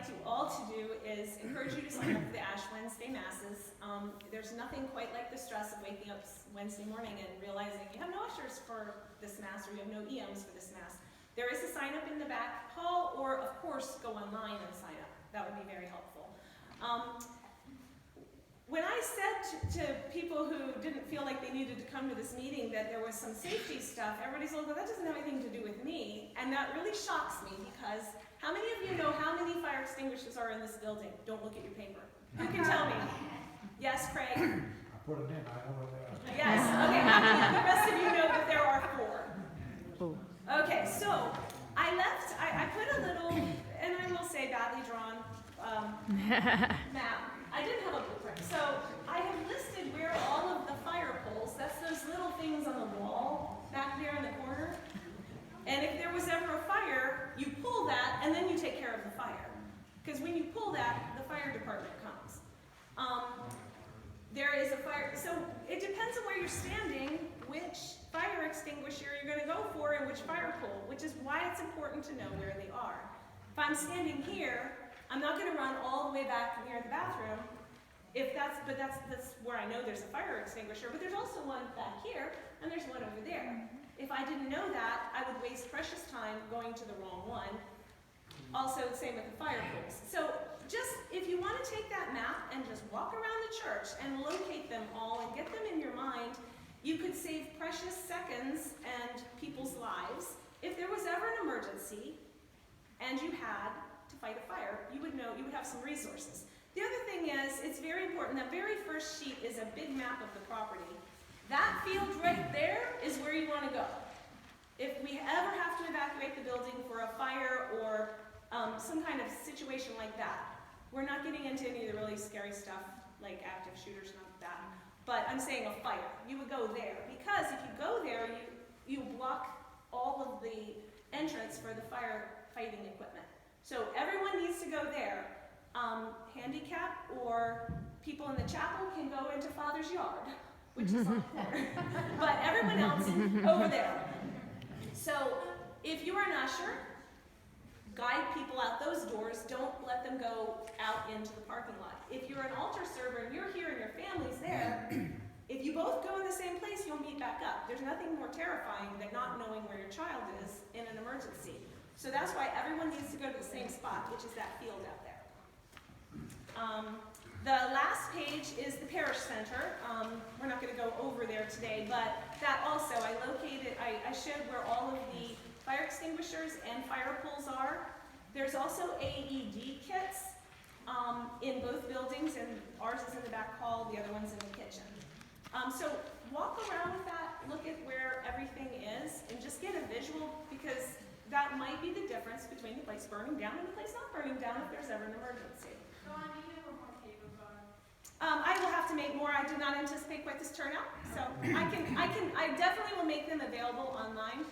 you all to do is encourage you to sign up for the Ash Wednesday Masses. There's nothing quite like the stress of waking up Wednesday morning and realizing you have no ushers for this Mass or you have no EMs for this Mass. There is a sign up in the back hall, or of course go online and sign up. That would be very helpful. When I said to people who didn't feel like they needed to come to this meeting that there was some safety stuff, everybody's like, well, that doesn't have anything to do with me. And that really shocks me because how many of you know how many fire extinguishers are in this building? Don't look at your paper. Who can tell me? Yes, Craig? I put them in, I know where they are. Yes, okay, how many of the rest of you know that there are 4? Okay, so I put a little, and I will say badly drawn map. I didn't have a blueprint, so I have listed where all of the fire poles, that's those little things on the wall back there in the corner. And if there was ever a fire, you pull that and then you take care of the fire. Because when you pull that, the fire department comes. There is a fire, so it depends on where you're standing, which fire extinguisher you're going to go for and which fire pole, which is why it's important to know where they are. If I'm standing here, I'm not going to run all the way back near the bathroom. But that's where I know there's a fire extinguisher, but there's also one back here, and there's one over there. If I didn't know that, I would waste precious time going to the wrong one. Also, the same with the fire poles. So just, if you want to take that map and just walk around the church and locate them all and get them in your mind, you could save precious seconds and people's lives. If there was ever an emergency and you had to fight a fire, you would know, you would have some resources. The other thing is, it's very important, that very first sheet is a big map of the property. That field right there is where you want to go. If we ever have to evacuate the building for a fire or some kind of situation like that, we're not getting into any of the really scary stuff like active shooters, not that. But I'm saying a fire. You would go there because if you go there, you block all of the entrance for the firefighting equipment. So everyone needs to go there. Handicap or people in the chapel can go into Father's yard, which is on the corner. But everyone else over there. So if you are an usher, guide people out those doors. Don't let them go out into the parking lot. If you're an altar server and you're here and your family's there, if you both go in the same place, you'll meet back up. There's nothing more terrifying than not knowing where your child is in an emergency. So that's why everyone needs to go to the same spot, which is that field out there. The last page is the parish center. We're not going to go over there today, but that also, I showed where all of the fire extinguishers and fire poles are. There's also AED kits in both buildings, and ours is in the back hall, the other one's in the kitchen. So walk around with that, look at where everything is, and just get a visual, because that might be the difference between the place burning down and the place not burning down if there's ever an emergency. I will have to make more. I did not anticipate quite this turnout, so I definitely will make them available online.